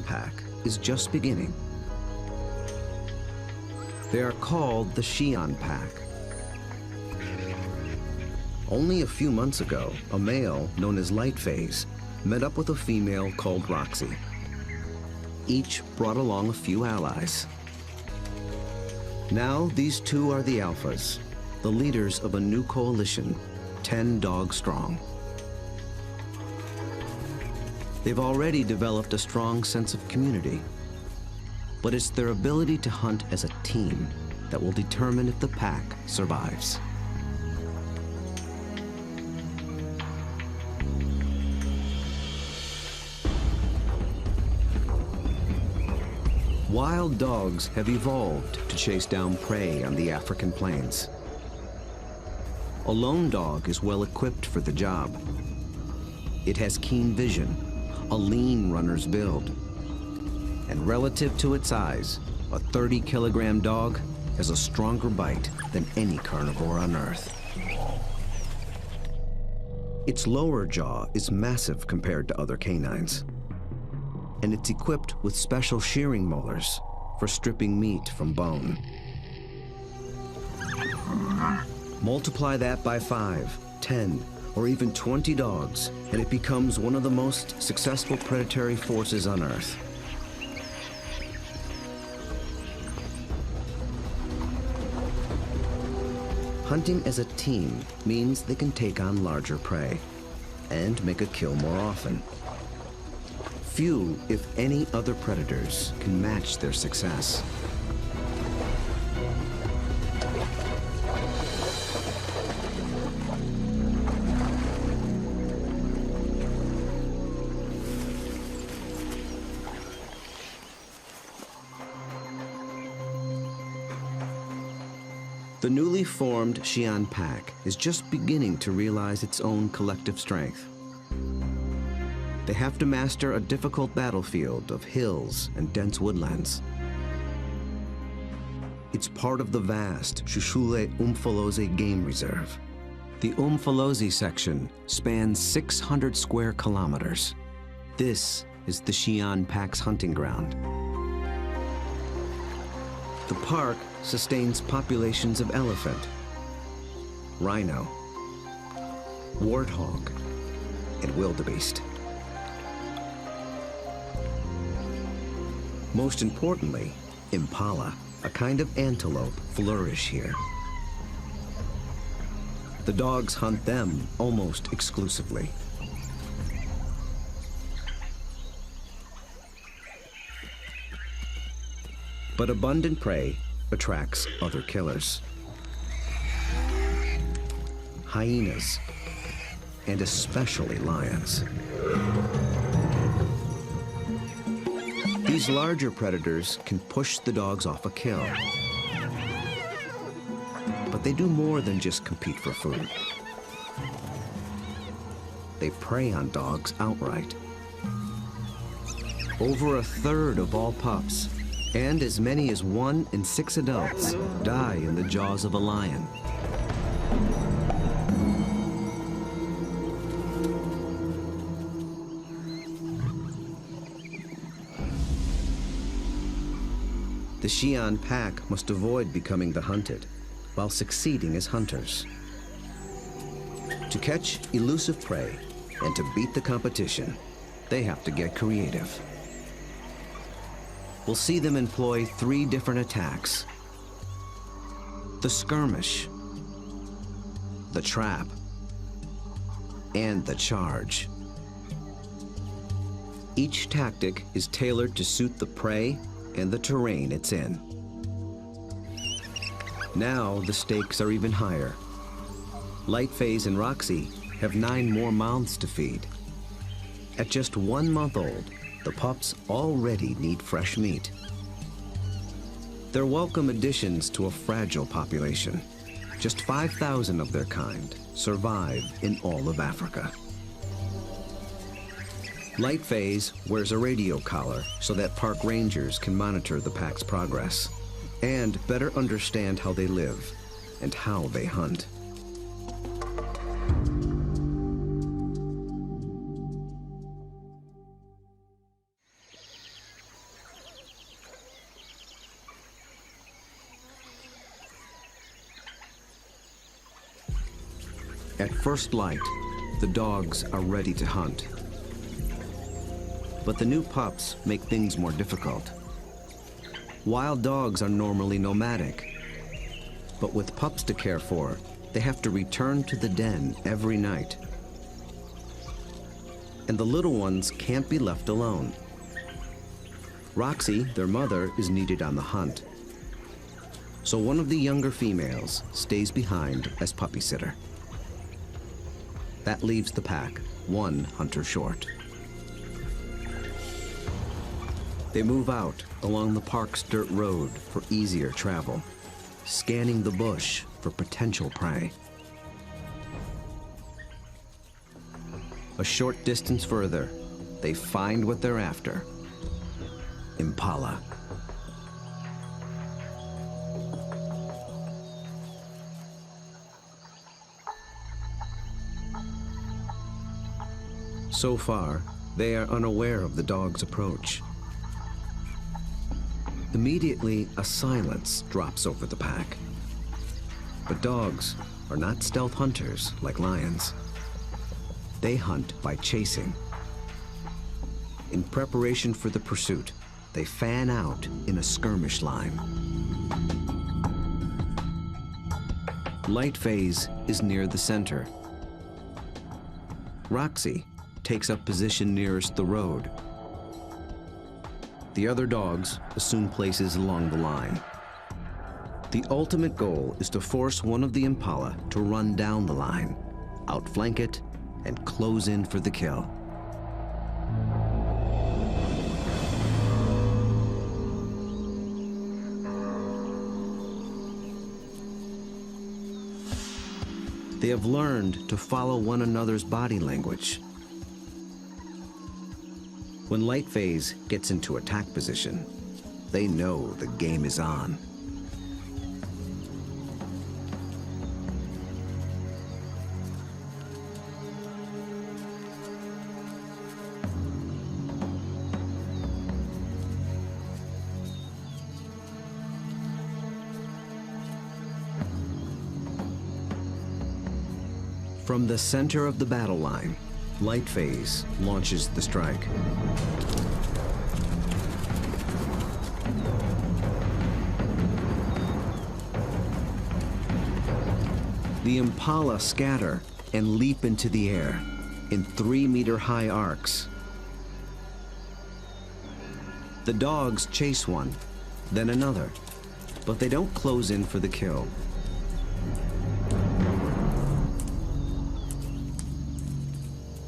pack is just beginning. They are called the Lycaon pack. Only a few months ago, a male known as Lightface met up with a female called Roxy. Each brought along a few allies. Now these two are the alphas, the leaders of a new coalition, 10 dogs strong. They've already developed a strong sense of community, but it's their ability to hunt as a team that will determine if the pack survives. Wild dogs have evolved to chase down prey on the African plains. A lone dog is well equipped for the job. It has keen vision, a lean runner's build, and relative to its size, a 30-kilogram dog has a stronger bite than any carnivore on Earth. Its lower jaw is massive compared to other canines, and it's equipped with special shearing molars for stripping meat from bone. Multiply that by 5, 10, or even 20 dogs, and it becomes one of the most successful predatory forces on Earth. Hunting as a team means they can take on larger prey and make a kill more often. Few, if any, other predators can match their success. The newly formed Lycaon pack is just beginning to realize its own collective strength. They have to master a difficult battlefield of hills and dense woodlands. It's part of the vast Shushule Umfolozi Game Reserve. The Umfolozi section spans 600 square kilometers. This is the Lycaon pack's hunting ground. The park sustains populations of elephant, rhino, warthog, and wildebeest. Most importantly, impala, a kind of antelope, flourish here. The dogs hunt them almost exclusively. But abundant prey attracts other killers. Hyenas, and especially lions. These larger predators can push the dogs off a kill. But they do more than just compete for food. They prey on dogs outright. Over a third of all pups, and as many as 1 in 6 adults, die in the jaws of a lion. The Lycaon pack must avoid becoming the hunted, while succeeding as hunters. To catch elusive prey and to beat the competition, they have to get creative. We'll see them employ 3 different attacks: the skirmish, the trap, and the charge. Each tactic is tailored to suit the prey and the terrain it's in. Now the stakes are even higher. Lightface and Roxy have 9 more mouths to feed. At just 1 month old, the pups already need fresh meat. They're welcome additions to a fragile population. Just 5,000 of their kind survive in all of Africa. Lightface wears a radio collar so that park rangers can monitor the pack's progress and better understand how they live and how they hunt. At first light, the dogs are ready to hunt. But the new pups make things more difficult. Wild dogs are normally nomadic, but with pups to care for, they have to return to the den every night. And the little ones can't be left alone. Roxy, their mother, is needed on the hunt. So one of the younger females stays behind as puppy sitter. That leaves the pack one hunter short. They move out along the park's dirt road for easier travel, scanning the bush for potential prey. A short distance further, they find what they're after: impala. So far, they are unaware of the dog's approach. Immediately, a silence drops over the pack. But dogs are not stealth hunters like lions. They hunt by chasing. In preparation for the pursuit, they fan out in a skirmish line. Light phase is near the center. Roxy takes up position nearest the road. The other dogs assume places along the line. The ultimate goal is to force one of the impala to run down the line, outflank it, and close in for the kill. They have learned to follow one another's body language. When light phase gets into attack position, they know the game is on. From the center of the battle line, light phase launches the strike. The impala scatter and leap into the air in 3-meter-high arcs. The dogs chase one, then another, but they don't close in for the kill.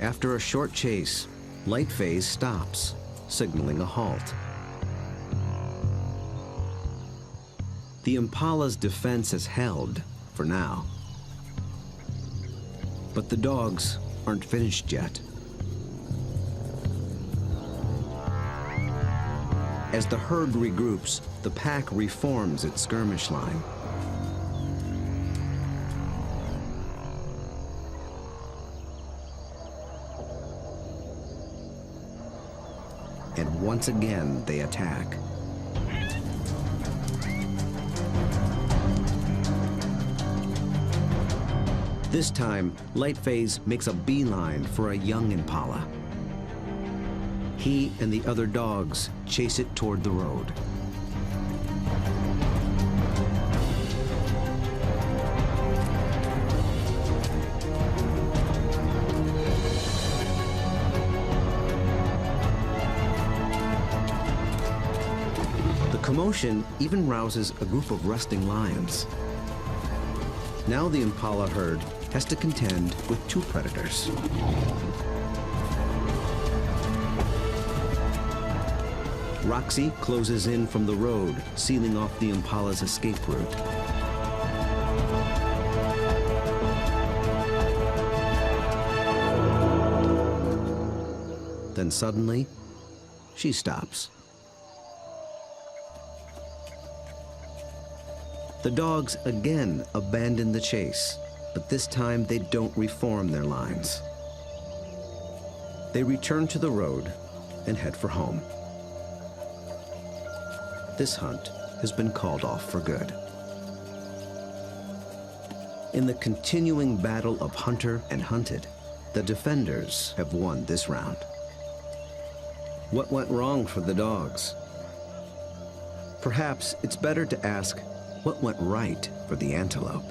After a short chase, light phase stops, signaling a halt. The impala's defense is held, for now. But the dogs aren't finished yet. As the herd regroups, the pack reforms its skirmish line. And once again, they attack. This time, light phase makes a beeline for a young impala. He and the other dogs chase it toward the road. Commotion even rouses a group of resting lions. Now the impala herd has to contend with two predators. Roxy closes in from the road, sealing off the impala's escape route. Then suddenly, she stops. The dogs again abandon the chase, but this time they don't reform their lines. They return to the road and head for home. This hunt has been called off for good. In the continuing battle of hunter and hunted, the defenders have won this round. What went wrong for the dogs? Perhaps it's better to ask what went right for the antelope.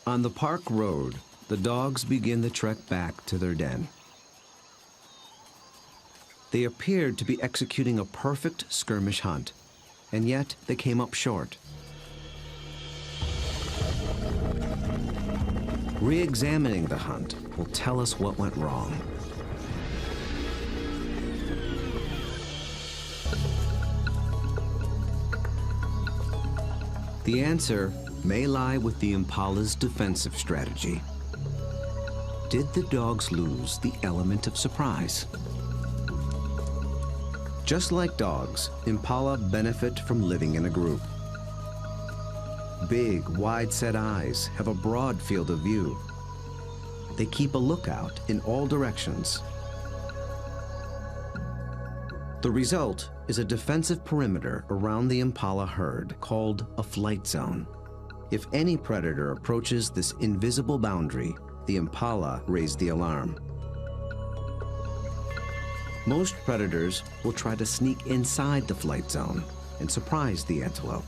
On the park road, the dogs begin the trek back to their den. They appeared to be executing a perfect skirmish hunt, and yet they came up short. Re-examining the hunt will tell us what went wrong. The answer may lie with the impala's defensive strategy. Did the dogs lose the element of surprise? Just like dogs, impala benefit from living in a group. Big, wide-set eyes have a broad field of view. They keep a lookout in all directions. The result is a defensive perimeter around the impala herd called a flight zone. If any predator approaches this invisible boundary, the impala raise the alarm. Most predators will try to sneak inside the flight zone and surprise the antelope.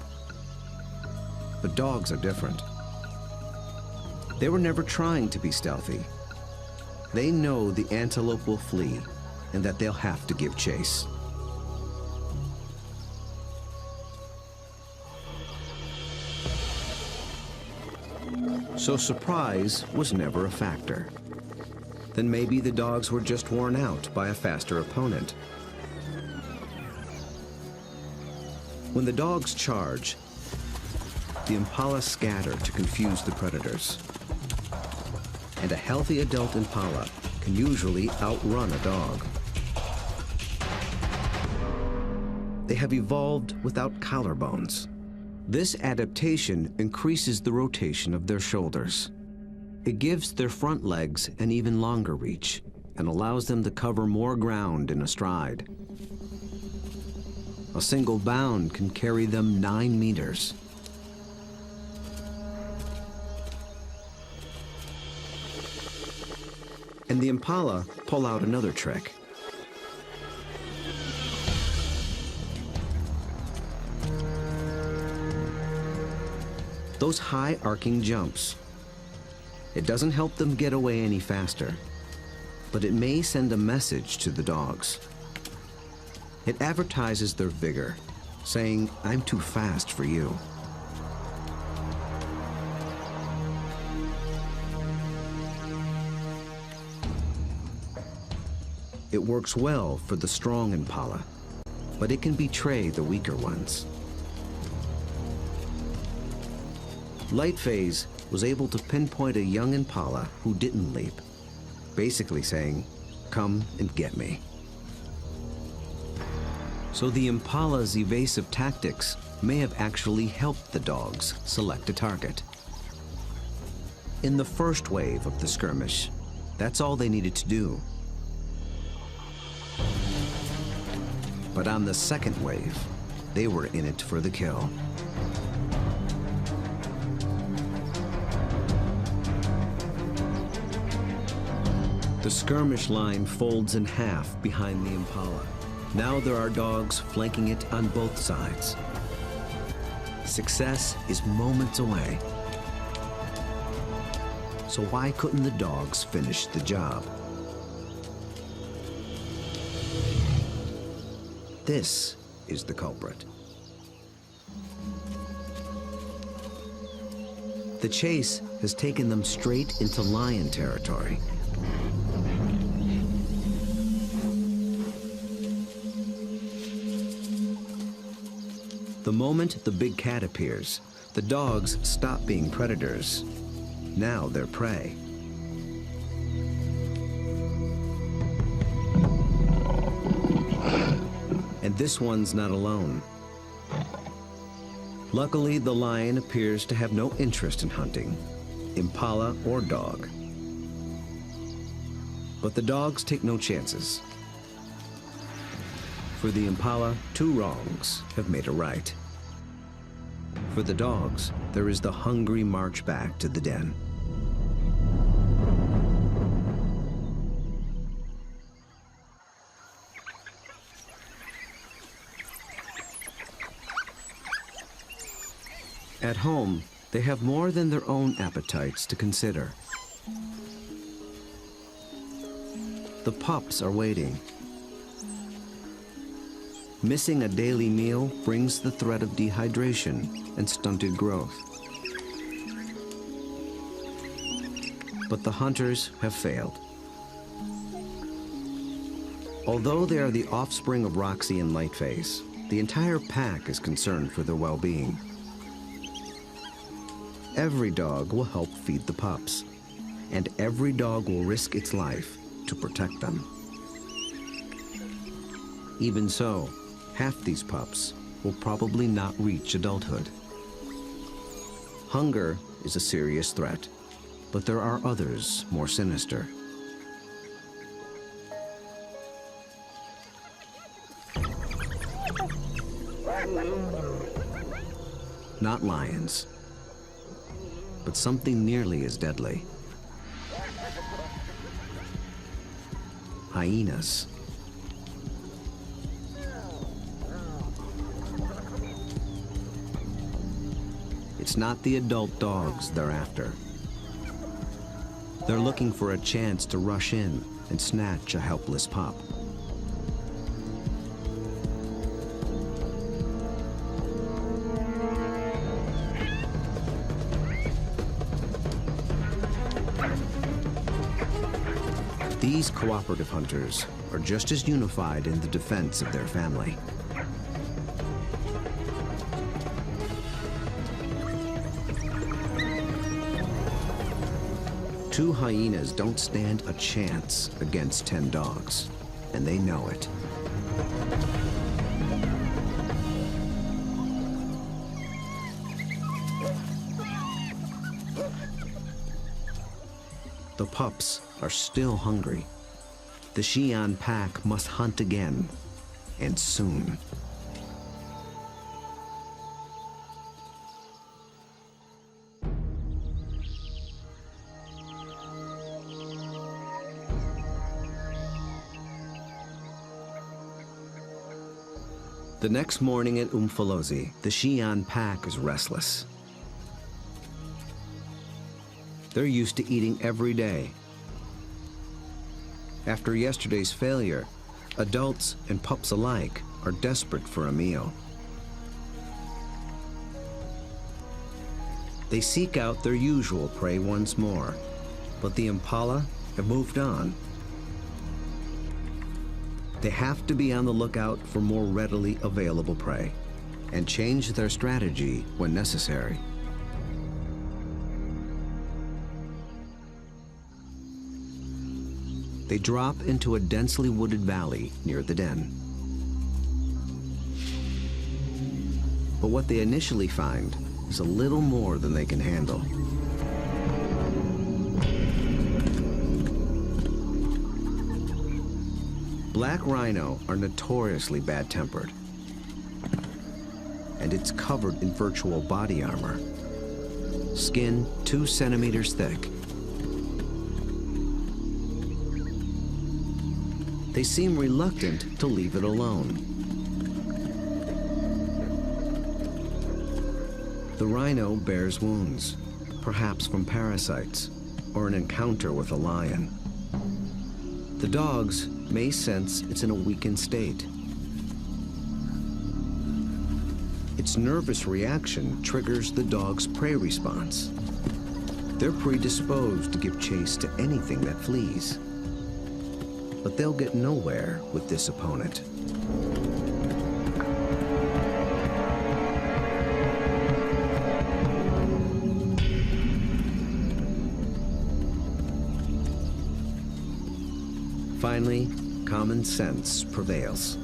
But dogs are different. They were never trying to be stealthy. They know the antelope will flee and that they'll have to give chase. So surprise was never a factor. Then maybe the dogs were just worn out by a faster opponent. When the dogs charge, the impala scatter to confuse the predators. And a healthy adult impala can usually outrun a dog. They have evolved without collarbones. This adaptation increases the rotation of their shoulders. It gives their front legs an even longer reach and allows them to cover more ground in a stride. A single bound can carry them 9 meters. And the impala pull out another trick. Those high arcing jumps. It doesn't help them get away any faster, but it may send a message to the dogs. It advertises their vigor, saying, "I'm too fast for you." It works well for the strong impala, but it can betray the weaker ones. Lightphase was able to pinpoint a young impala who didn't leap, basically saying, "Come and get me." So the impala's evasive tactics may have actually helped the dogs select a target. In the first wave of the skirmish, that's all they needed to do. But on the second wave, they were in it for the kill. The skirmish line folds in half behind the impala. Now there are dogs flanking it on both sides. Success is moments away. So why couldn't the dogs finish the job? This is the culprit. The chase has taken them straight into lion territory. The moment the big cat appears, the dogs stop being predators. Now they're prey. And this one's not alone. Luckily, the lion appears to have no interest in hunting, impala or dog. But the dogs take no chances. For the impala, 2 wrongs have made a right. For the dogs, there is the hungry march back to the den. At home, they have more than their own appetites to consider. The pups are waiting. Missing a daily meal brings the threat of dehydration and stunted growth. But the hunters have failed. Although they are the offspring of Roxy and Lightface, the entire pack is concerned for their well-being. Every dog will help feed the pups, and every dog will risk its life to protect them. Even so, half these pups will probably not reach adulthood. Hunger is a serious threat, but there are others more sinister. Not lions, but something nearly as deadly. Hyenas. It's not the adult dogs they're after. They're looking for a chance to rush in and snatch a helpless pup. These cooperative hunters are just as unified in the defense of their family. Two hyenas don't stand a chance against 10 dogs, and they know it. The pups are still hungry. The Xi'an pack must hunt again, and soon. The next morning at Umfolozi, the Xi'an pack is restless. They're used to eating every day. After yesterday's failure, adults and pups alike are desperate for a meal. They seek out their usual prey once more, but the impala have moved on. They have to be on the lookout for more readily available prey and change their strategy when necessary. They drop into a densely wooded valley near the den. But what they initially find is a little more than they can handle. Black rhino are notoriously bad-tempered, and it's covered in virtual body armor, skin 2 centimeters thick. They seem reluctant to leave it alone. The rhino bears wounds, perhaps from parasites or an encounter with a lion. The dogs may sense it's in a weakened state. Its nervous reaction triggers the dog's prey response. They're predisposed to give chase to anything that flees. But they'll get nowhere with this opponent. Finally, common sense prevails.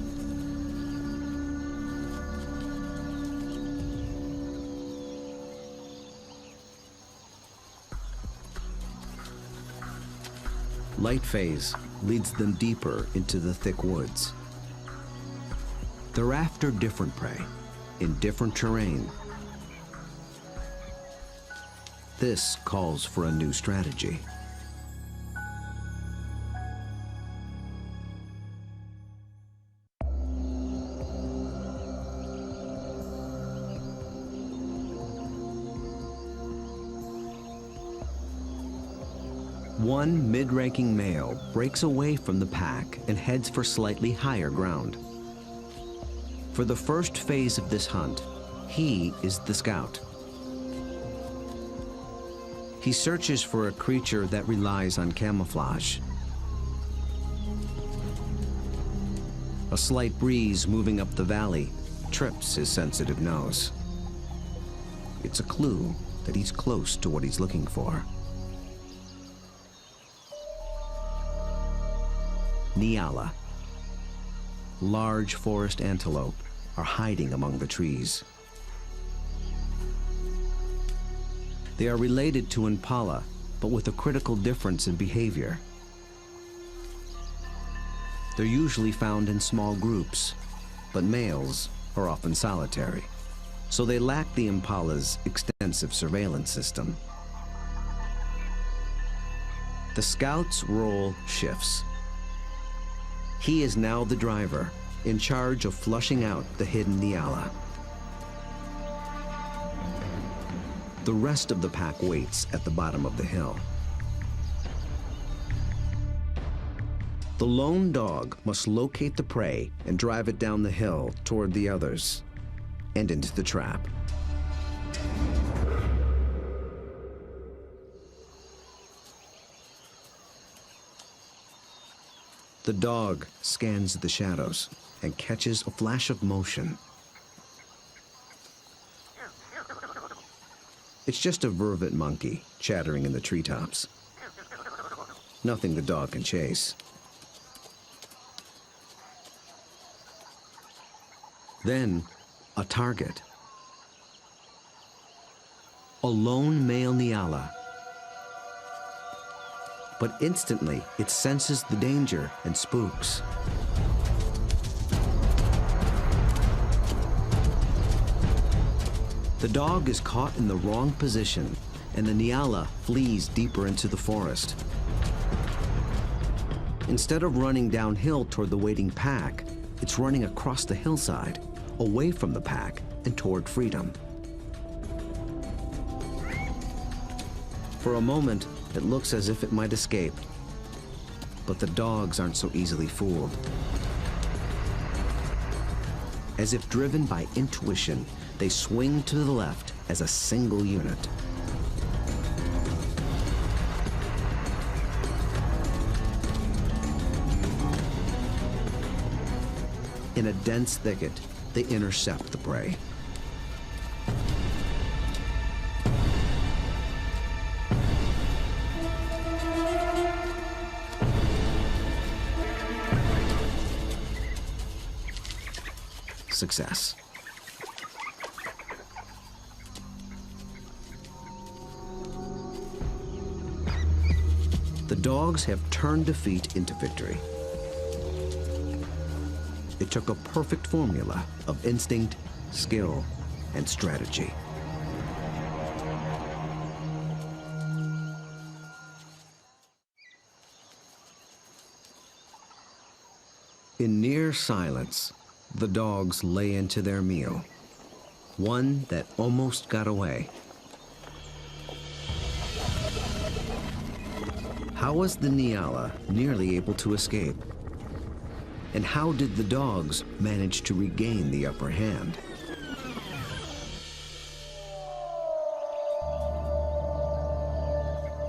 Light phase leads them deeper into the thick woods. They're after different prey, in different terrain. This calls for a new strategy. One mid-ranking male breaks away from the pack and heads for slightly higher ground. For the first phase of this hunt, he is the scout. He searches for a creature that relies on camouflage. A slight breeze moving up the valley trips his sensitive nose. It's a clue that he's close to what he's looking for. Nyala, large forest antelope, are hiding among the trees. They are related to impala, but with a critical difference in behavior. They're usually found in small groups, but males are often solitary, so they lack the impala's extensive surveillance system. The scout's role shifts. He is now the driver, in charge of flushing out the hidden Nyala. The rest of the pack waits at the bottom of the hill. The lone dog must locate the prey and drive it down the hill toward the others and into the trap. The dog scans the shadows and catches a flash of motion. It's just a vervet monkey chattering in the treetops. Nothing the dog can chase. Then, a target. A lone male Nyala. But instantly, it senses the danger and spooks. The dog is caught in the wrong position, and the Nyala flees deeper into the forest. Instead of running downhill toward the waiting pack, it's running across the hillside, away from the pack and toward freedom. For a moment, it looks as if it might escape, but the dogs aren't so easily fooled. As if driven by intuition, they swing to the left as a single unit. In a dense thicket, they intercept the prey. Success. The dogs have turned defeat into victory. It took a perfect formula of instinct, skill, and strategy. In near silence, the dogs lay into their meal, one that almost got away. How was the Nyala nearly able to escape? And how did the dogs manage to regain the upper hand?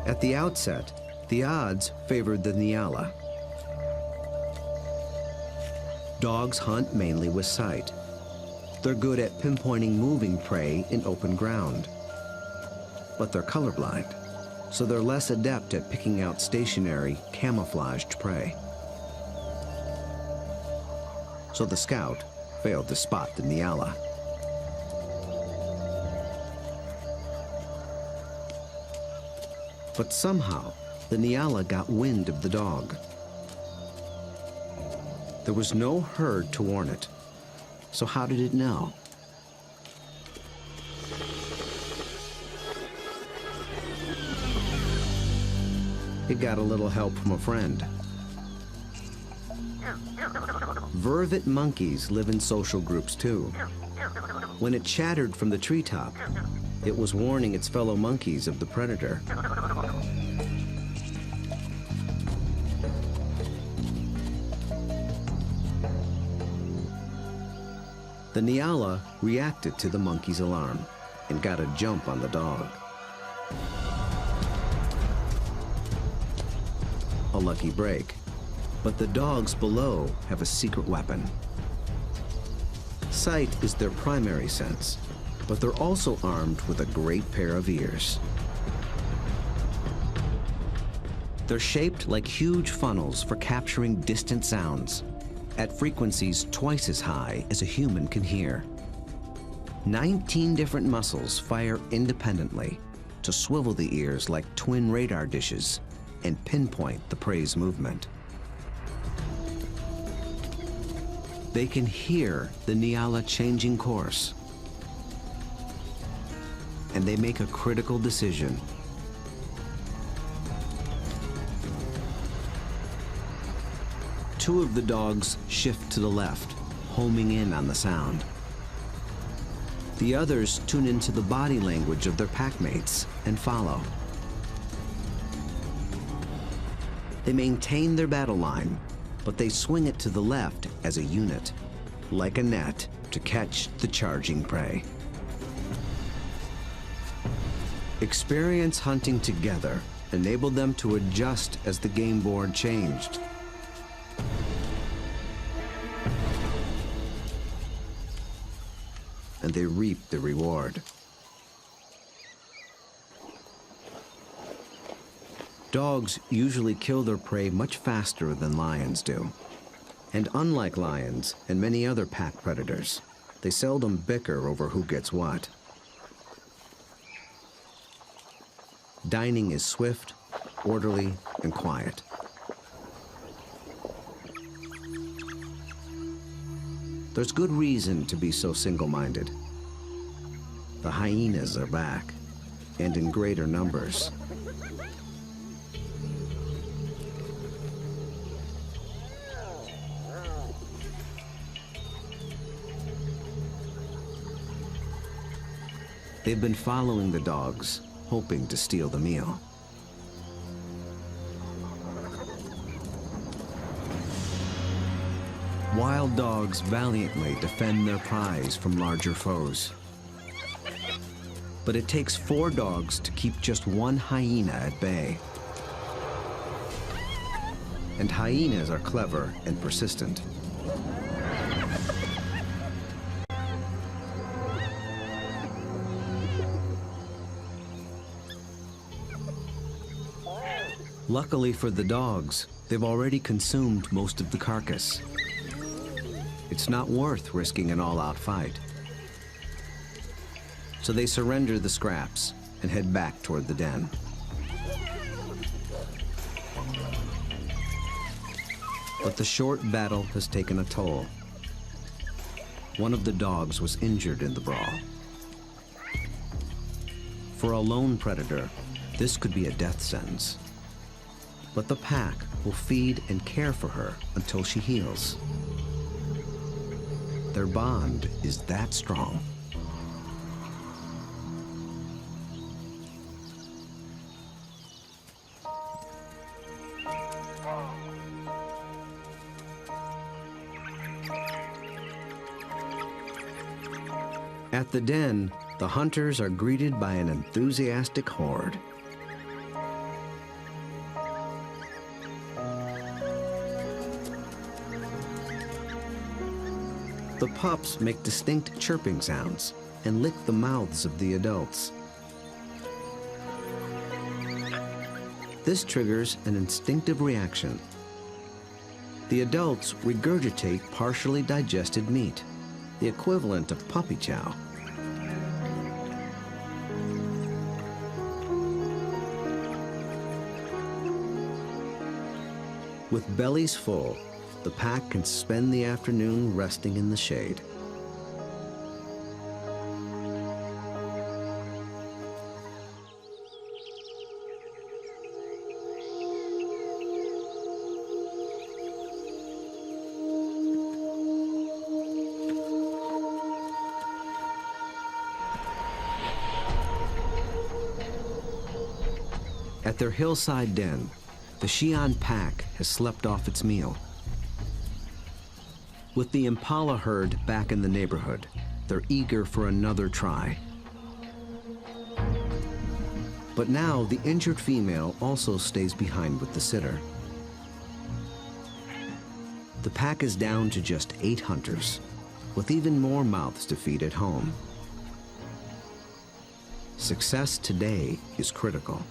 At the outset, the odds favored the Nyala. Dogs hunt mainly with sight. They're good at pinpointing moving prey in open ground. But they're colorblind, so they're less adept at picking out stationary, camouflaged prey. So the scout failed to spot the Nyala. But somehow, the Nyala got wind of the dog. There was no herd to warn it. So how did it know? It got a little help from a friend. Vervet monkeys live in social groups too. When it chattered from the treetop, it was warning its fellow monkeys of the predator. The nyala reacted to the monkey's alarm and got a jump on the dog. A lucky break, but the dogs below have a secret weapon. Sight is their primary sense, but they're also armed with a great pair of ears. They're shaped like huge funnels for capturing distant sounds at frequencies twice as high as a human can hear. 19 different muscles fire independently to swivel the ears like twin radar dishes and pinpoint the prey's movement. They can hear the nyala changing course, and they make a critical decision. Two of the dogs shift to the left, homing in on the sound. The others tune into the body language of their packmates and follow. They maintain their battle line, but they swing it to the left as a unit, like a net to catch the charging prey. Experience hunting together enabled them to adjust as the game board changed. And they reaped the reward. Dogs usually kill their prey much faster than lions do. And unlike lions and many other pack predators, they seldom bicker over who gets what. Dining is swift, orderly, and quiet. There's good reason to be so single-minded. The hyenas are back, and in greater numbers. They've been following the dogs, hoping to steal the meal. Wild dogs valiantly defend their prize from larger foes. But it takes 4 dogs to keep just one hyena at bay. And hyenas are clever and persistent. Luckily for the dogs, they've already consumed most of the carcass. It's not worth risking an all-out fight. So they surrender the scraps and head back toward the den. But the short battle has taken a toll. One of the dogs was injured in the brawl. For a lone predator, this could be a death sentence. But the pack will feed and care for her until she heals. Their bond is that strong. At the den, the hunters are greeted by an enthusiastic horde. The pups make distinct chirping sounds and lick the mouths of the adults. This triggers an instinctive reaction. The adults regurgitate partially digested meat, the equivalent of puppy chow. With bellies full, the pack can spend the afternoon resting in the shade. At their hillside den, the Xi'an pack has slept off its meal. With the impala herd back in the neighborhood, they're eager for another try. But now the injured female also stays behind with the sitter. The pack is down to just 8 hunters, with even more mouths to feed at home. Success today is critical.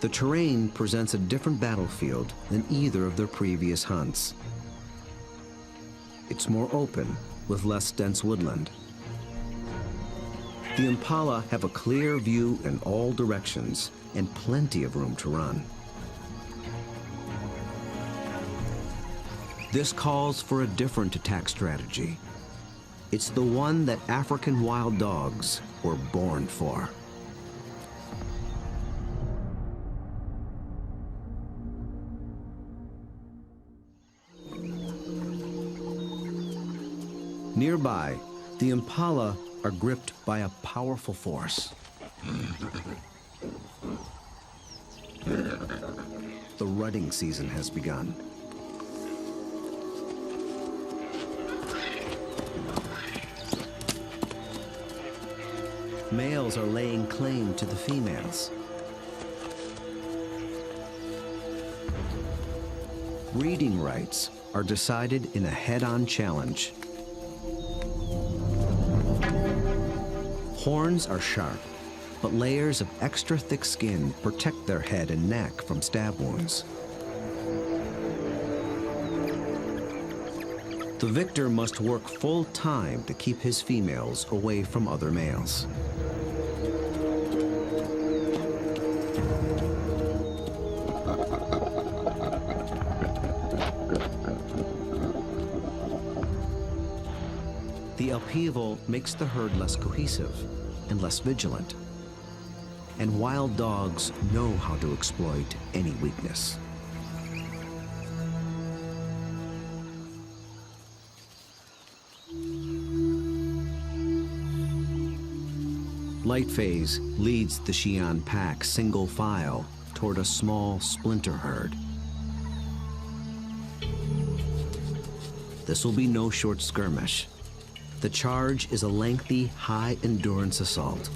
The terrain presents a different battlefield than either of their previous hunts. It's more open, with less dense woodland. The impala have a clear view in all directions and plenty of room to run. This calls for a different attack strategy. It's the one that African wild dogs were born for. Nearby, the impala are gripped by a powerful force. The rutting season has begun. Males are laying claim to the females. Breeding rights are decided in a head-on challenge. Horns are sharp, but layers of extra thick skin protect their head and neck from stab wounds. The victor must work full time to keep his females away from other males. The upheaval makes the herd less cohesive and less vigilant. And wild dogs know how to exploit any weakness. Lightphase leads the Xi'an pack single file toward a small splinter herd. This will be no short skirmish. The charge is a lengthy, high-endurance assault.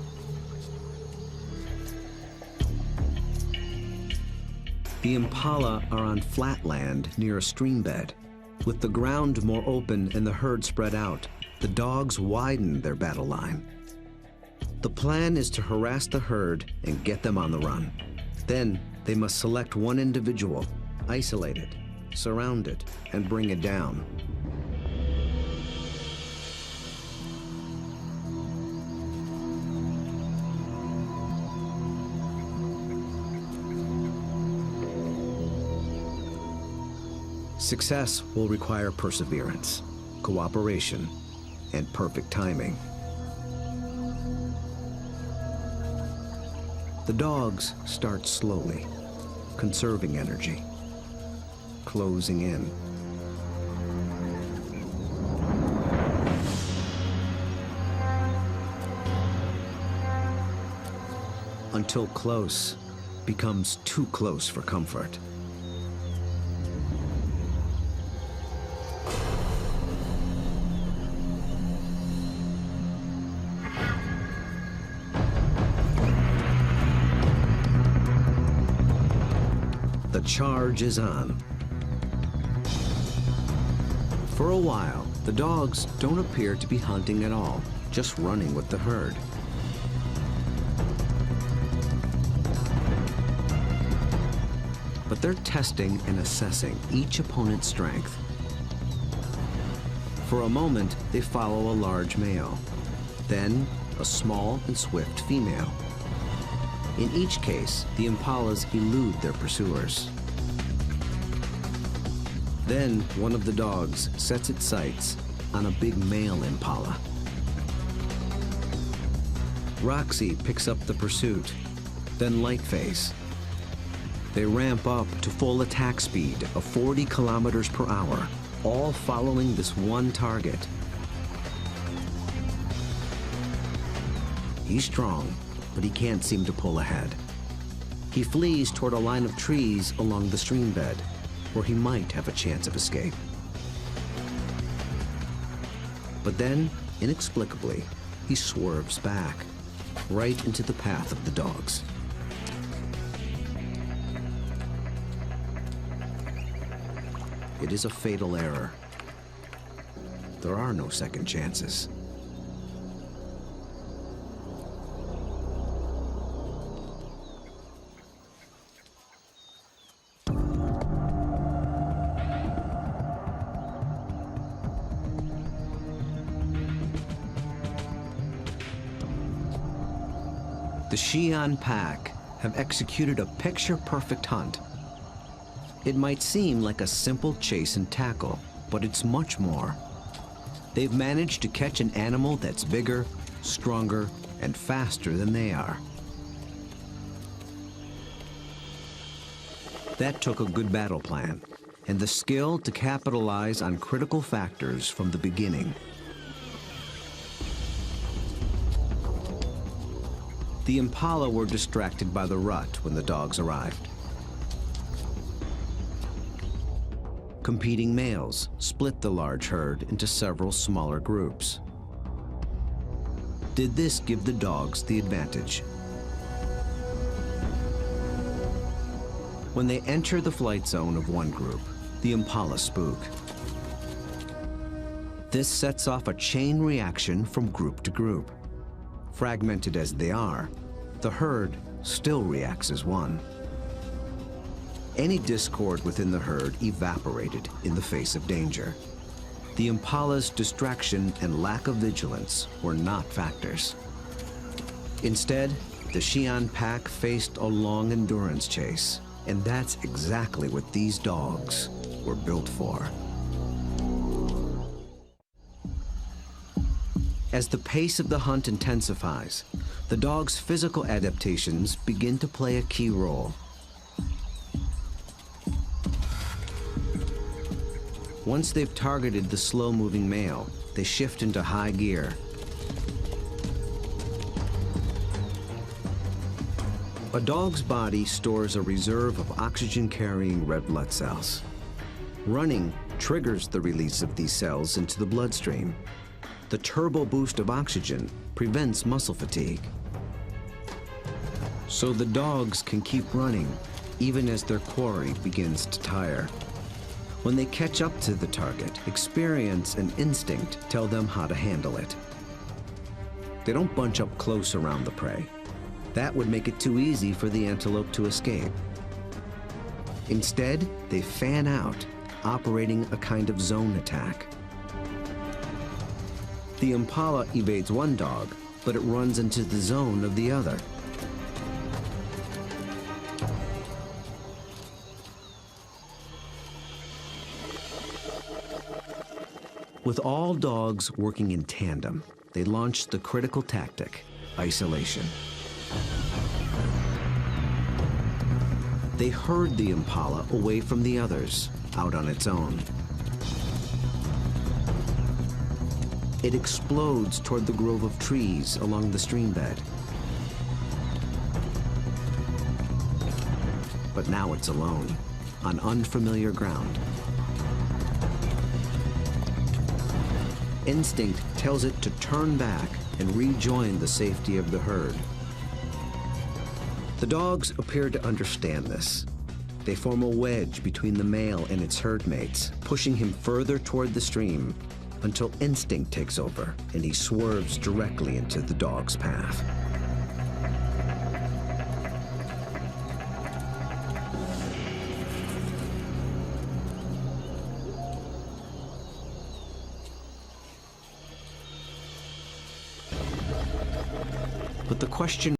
The impala are on flat land near a stream bed. With the ground more open and the herd spread out, the dogs widen their battle line. The plan is to harass the herd and get them on the run. Then they must select one individual, isolate it, surround it, and bring it down. Success will require perseverance, cooperation, and perfect timing. The dogs start slowly, conserving energy, closing in. Until close becomes too close for comfort. The charge is on. For a while, the dogs don't appear to be hunting at all, just running with the herd. But they're testing and assessing each opponent's strength. For a moment, they follow a large male, then a small and swift female. In each case, the impalas elude their pursuers. Then one of the dogs sets its sights on a big male impala. Roxy picks up the pursuit, then Lightphase. They ramp up to full attack speed of 40 kilometers per hour, all following this one target. He's strong, but he can't seem to pull ahead. He flees toward a line of trees along the stream bed, where he might have a chance of escape. But then, inexplicably, he swerves back, right into the path of the dogs. It is a fatal error. There are no second chances. The Lycaon pack have executed a picture-perfect hunt. It might seem like a simple chase and tackle, but it's much more. They've managed to catch an animal that's bigger, stronger, and faster than they are. That took a good battle plan, and the skill to capitalize on critical factors from the beginning. The impala were distracted by the rut when the dogs arrived. Competing males split the large herd into several smaller groups. Did this give the dogs the advantage? When they enter the flight zone of one group, the impala spook. This sets off a chain reaction from group to group. Fragmented as they are, the herd still reacts as one. Any discord within the herd evaporated in the face of danger. The impala's distraction and lack of vigilance were not factors. Instead, the Lycaon pack faced a long endurance chase, and that's exactly what these dogs were built for. As the pace of the hunt intensifies, the dog's physical adaptations begin to play a key role. Once they've targeted the slow-moving male, they shift into high gear. A dog's body stores a reserve of oxygen-carrying red blood cells. Running triggers the release of these cells into the bloodstream. The turbo boost of oxygen prevents muscle fatigue. So the dogs can keep running even as their quarry begins to tire. When they catch up to the target, experience and instinct tell them how to handle it. They don't bunch up close around the prey. That would make it too easy for the antelope to escape. Instead, they fan out, operating a kind of zone attack. The impala evades one dog, but it runs into the zone of the other. With all dogs working in tandem, they launched the critical tactic, isolation. They herd the impala away from the others, out on its own. It explodes toward the grove of trees along the stream bed. But now it's alone, on unfamiliar ground. Instinct tells it to turn back and rejoin the safety of the herd. The dogs appear to understand this. They form a wedge between the male and its herd mates, pushing him further toward the stream until instinct takes over and he swerves directly into the dog's path. But the question